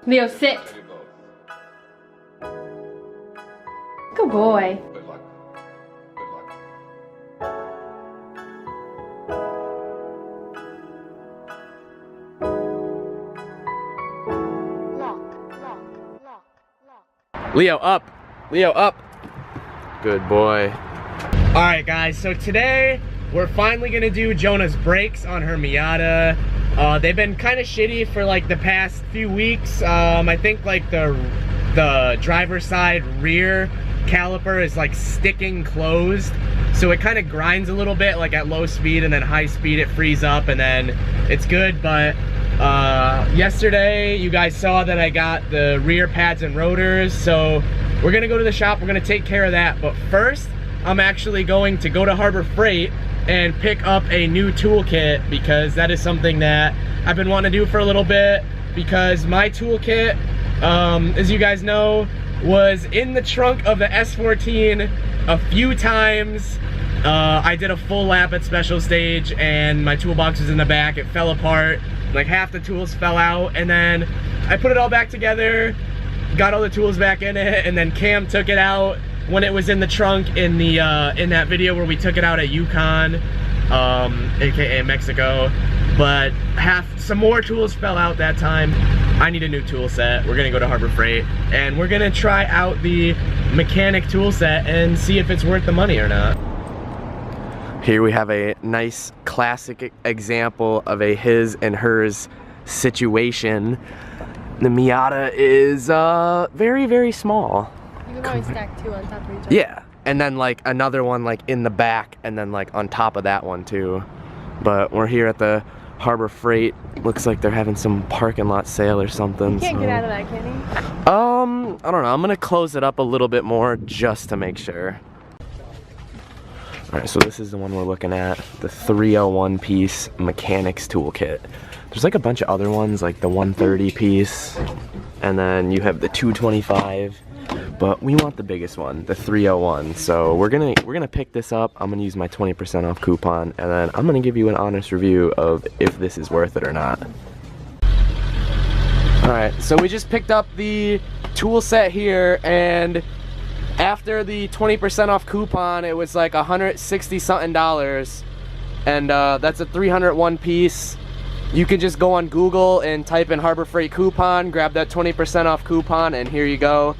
Leo, sit. Good boy. Good luck. Good luck. Leo, up. Leo, up. Good boy. All right, guys, so today we're finally gonna do Jonah's brakes on her Miata. They've been kind of shitty for like the past few weeks. I think like the driver's side rear caliper is like sticking closed, so it kind of grinds a little bit like at low speed, and then high speed it frees up and then it's good. But yesterday you guys saw that I got the rear pads and rotors, so we're gonna go to the shop, we're gonna take care of that. But first I'm actually going to go to Harbor Freight and pick up a new toolkit, because that is something that I've been wanting to do for a little bit, because my toolkit, as you guys know, was in the trunk of the S14 a few times. I did a full lap at Special Stage and my toolbox was in the back. It fell apart, like half the tools fell out, and then I put it all back together, got all the tools back in it, and then Cam took it out when it was in the trunk in the in that video where we took it out at Yukon, aka Mexico. But some more tools fell out that time. I need a new tool set. We're gonna go to Harbor Freight and we're gonna try out the mechanic tool set and see if it's worth the money or not. Here we have a nice classic example of a his and hers situation. The Miata is very, very small. You can always stack two on top of each other. Yeah, and then like another one like in the back, and then like on top of that one too. But we're here at the Harbor Freight. Looks like they're having some parking lot sale or something. You can't get out of that, can you? I don't know. I'm gonna close it up a little bit more just to make sure. All right, so this is the one we're looking at, the 301 piece mechanics toolkit. There's like a bunch of other ones, like the 130 piece, and then you have the 225. But we want the biggest one, the 301. So we're gonna pick this up. I'm gonna use my 20% off coupon, and then I'm gonna give you an honest review of if this is worth it or not. All right, so we just picked up the tool set here, and after the 20% off coupon, it was like $160 something, and that's a 301 piece. You can just go on Google and type in Harbor Freight coupon, grab that 20% off coupon, and here you go.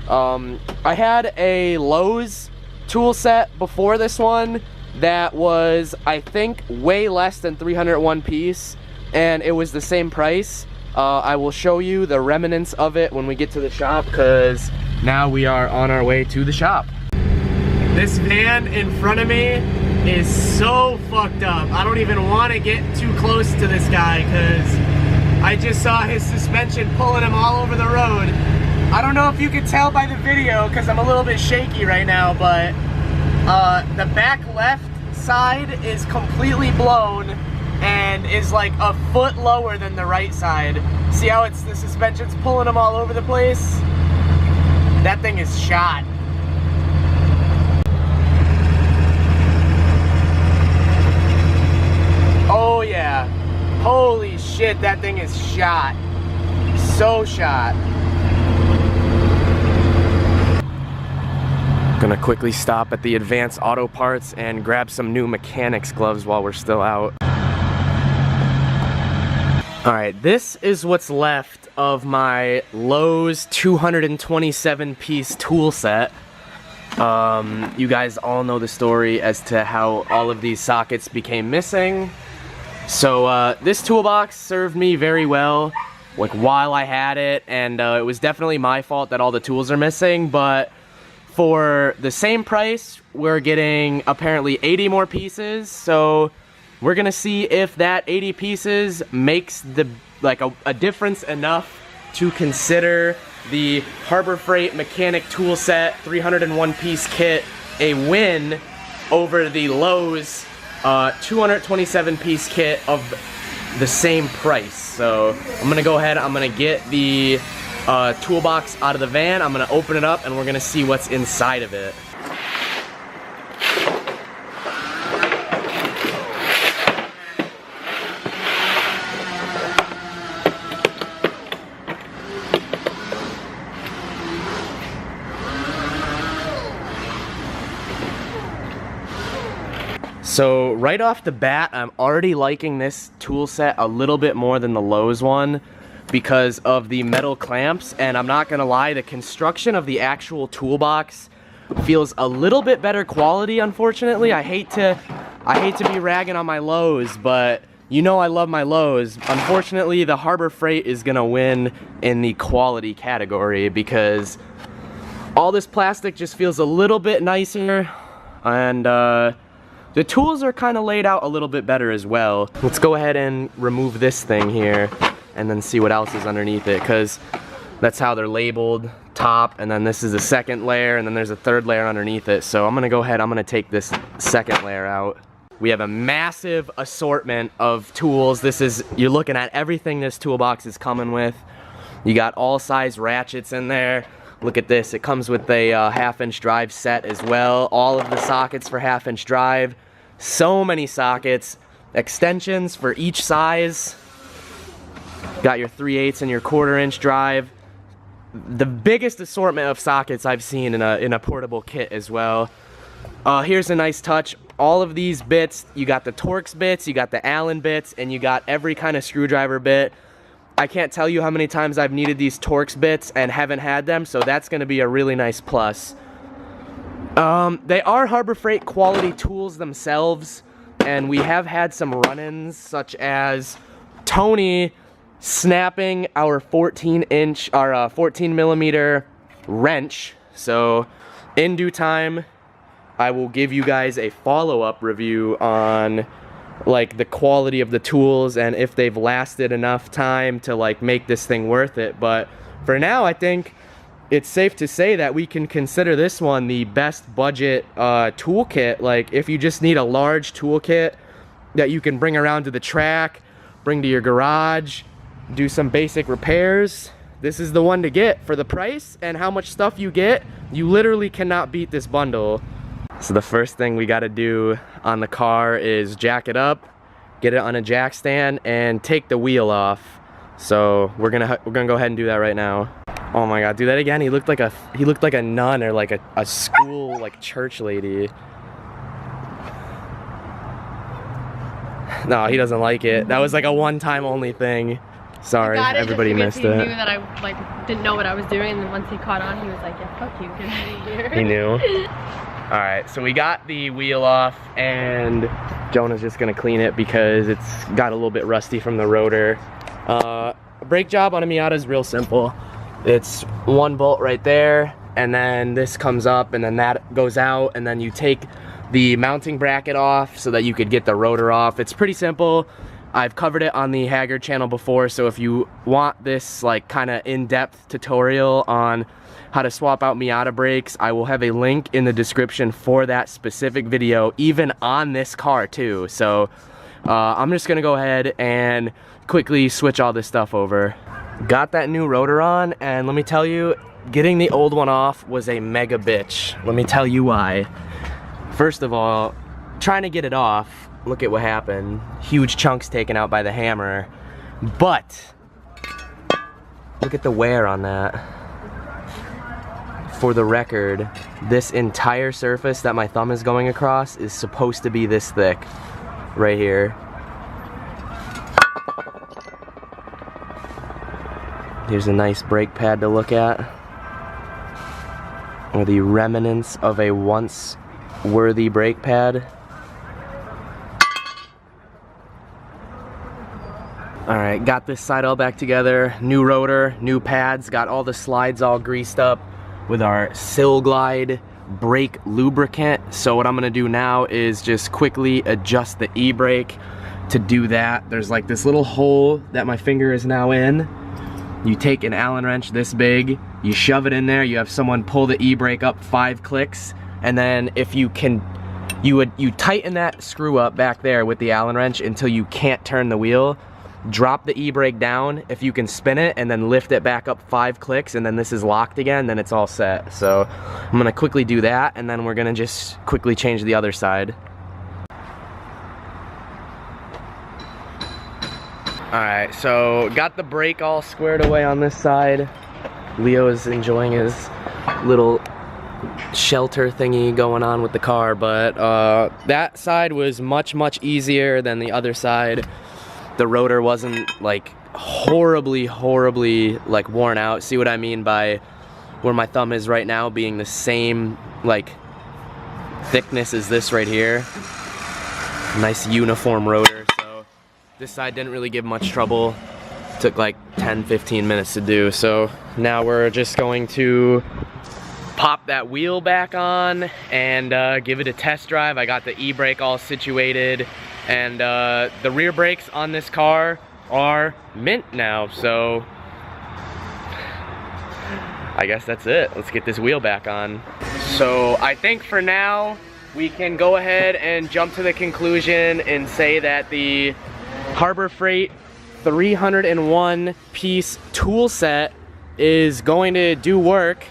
I had a Lowe's tool set before this one that was, I think, way less than 301 piece, and it was the same price. I will show you the remnants of it when we get to the shop, because now we are on our way to the shop. This van in front of me is so fucked up. I don't even want to get too close to this guy, because I just saw his suspension pulling him all over the road. I don't know if you can tell by the video because I'm a little bit shaky right now, but the back left side is completely blown and is like a foot lower than the right side. See how the suspension's pulling them all over the place? That thing is shot. Oh yeah. Holy shit, that thing is shot. So shot. Gonna quickly stop at the Advanced Auto Parts and grab some new mechanics gloves while we're still out. Alright, this is what's left of my Lowe's 227 piece tool set. You guys all know the story as to how all of these sockets became missing. So this toolbox served me very well, like while I had it, and it was definitely my fault that all the tools are missing, but for the same price, we're getting apparently 80 more pieces, so we're gonna see if that 80 pieces makes a difference enough to consider the Harbor Freight mechanic tool set 301 piece kit a win over the Lowe's 227 piece kit of the same price. So I'm gonna go ahead, I'm gonna get the toolbox out of the van, I'm gonna open it up, and we're gonna see what's inside of it. So right off the bat, I'm already liking this tool set a little bit more than the Lowe's one because of the metal clamps, and I'm not gonna lie, the construction of the actual toolbox feels a little bit better quality, unfortunately. I hate to be ragging on my Lowe's, but you know I love my Lowe's. Unfortunately, the Harbor Freight is gonna win in the quality category because all this plastic just feels a little bit nicer, and the tools are kind of laid out a little bit better as well. Let's go ahead and remove this thing here and then see what else is underneath it, because that's how they're labeled, top, and then this is the second layer, and then there's a third layer underneath it. So I'm gonna go ahead, I'm gonna take this second layer out. We have a massive assortment of tools. You're looking at everything this toolbox is coming with. You got all size ratchets in there. Look at this, it comes with a 1/2-inch drive set as well. All of the sockets for 1/2-inch drive. So many sockets, extensions for each size. Got your 3/8 and your 1/4-inch drive. The biggest assortment of sockets I've seen in a portable kit as well. Here's a nice touch. All of these bits, you got the Torx bits, you got the Allen bits, and you got every kind of screwdriver bit. I can't tell you how many times I've needed these Torx bits and haven't had them, so that's gonna be a really nice plus. They are Harbor Freight quality tools themselves, and we have had some run-ins, such as Tony snapping our 14 millimeter wrench. So in due time, I will give you guys a follow-up review on like the quality of the tools and if they've lasted enough time to like make this thing worth it. But for now, I think it's safe to say that we can consider this one the best budget toolkit. Like if you just need a large toolkit that you can bring around to the track, bring to your garage, do some basic repairs, this is the one to get. For the price and how much stuff you get, you literally cannot beat this bundle. So the first thing we gotta do on the car is jack it up, get it on a jack stand, and take the wheel off. So we're gonna go ahead and do that right now. Oh my god, do that again. He looked like a nun or like a school like church lady. No, he doesn't like it. That was like a one-time only thing. Sorry, everybody missed it. He knew that I like didn't know what I was doing, and then once he caught on, he was like, "Yeah, fuck you, get out of here." He knew. All right, so we got the wheel off, and Jonah's just gonna clean it because it's got a little bit rusty from the rotor. A brake job on a Miata is real simple. It's one bolt right there, and then this comes up, and then that goes out, and then you take the mounting bracket off so that you could get the rotor off. It's pretty simple. I've covered it on the Haggard channel before, so if you want this like kind of in-depth tutorial on how to swap out Miata brakes, I will have a link in the description for that specific video, even on this car too. So I'm just gonna go ahead and quickly switch all this stuff over. Got that new rotor on, and let me tell you, getting the old one off was a mega bitch. Let me tell you why. First of all, trying to get it off, look at what happened. Huge chunks taken out by the hammer. But look at the wear on that. For the record, this entire surface that my thumb is going across is supposed to be this thick right here. Here's a nice brake pad to look at, or the remnants of a once worthy brake pad. Alright, got this side all back together, new rotor, new pads, got all the slides all greased up with our Silglide brake lubricant. So what I'm gonna do now is just quickly adjust the e-brake. To do that, there's like this little hole that my finger is now in. You take an Allen wrench this big, you shove it in there, you have someone pull the e-brake up 5 clicks, and then if you can, you tighten that screw up back there with the Allen wrench until you can't turn the wheel. Drop the e-brake down, if you can spin it, and then lift it back up 5 clicks, and then this is locked again, then it's all set. So I'm gonna quickly do that, and then we're gonna just quickly change the other side. Alright, so got the brake all squared away on this side. Leo is enjoying his little shelter thingy going on with the car, but that side was much easier than the other side. The rotor wasn't like horribly like worn out. See what I mean by where my thumb is right now being the same like thickness as this right here. Nice uniform rotor. So this side didn't really give much trouble. Took like 10-15 minutes to do. So now we're just going to pop that wheel back on and give it a test drive. I got the e-brake all situated, and the rear brakes on this car are mint now, so I guess that's it. Let's get this wheel back on. So I think for now we can go ahead and jump to the conclusion and say that the Harbor Freight 301 piece tool set is going to do work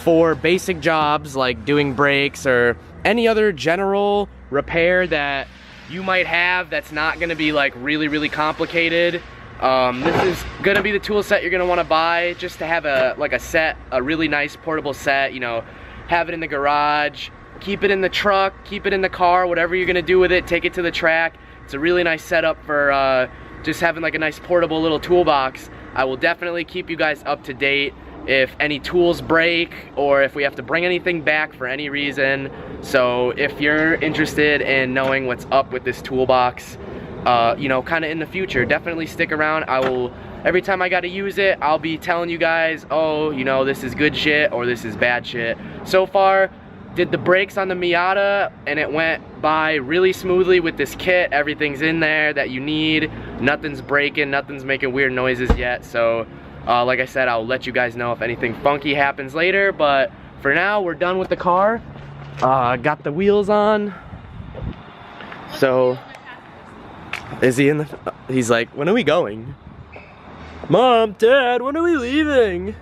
for basic jobs like doing brakes or any other general repair that you might have that's not gonna be like really complicated. This is gonna be the tool set you're gonna wanna buy just to have a set, a really nice portable set, you know, have it in the garage, keep it in the truck, keep it in the car, whatever you're gonna do with it, take it to the track. It's a really nice setup for just having like a nice portable little toolbox. I will definitely keep you guys up to date if any tools break or if we have to bring anything back for any reason. So if you're interested in knowing what's up with this toolbox, you know, kind of in the future, definitely stick around. I will, every time I got to use it, I'll be telling you guys, oh, you know, this is good shit or this is bad shit. So far, did the brakes on the Miata and it went by really smoothly with this kit. Everything's in there that you need. Nothing's breaking, nothing's making weird noises yet. So like I said, I'll let you guys know if anything funky happens later, but for now, we're done with the car. Got the wheels on. So, is he in the, he's like, when are we going? Mom, Dad, when are we leaving?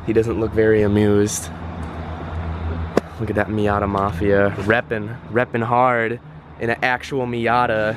He doesn't look very amused. Look at that Miata Mafia, reppin' hard in an actual Miata.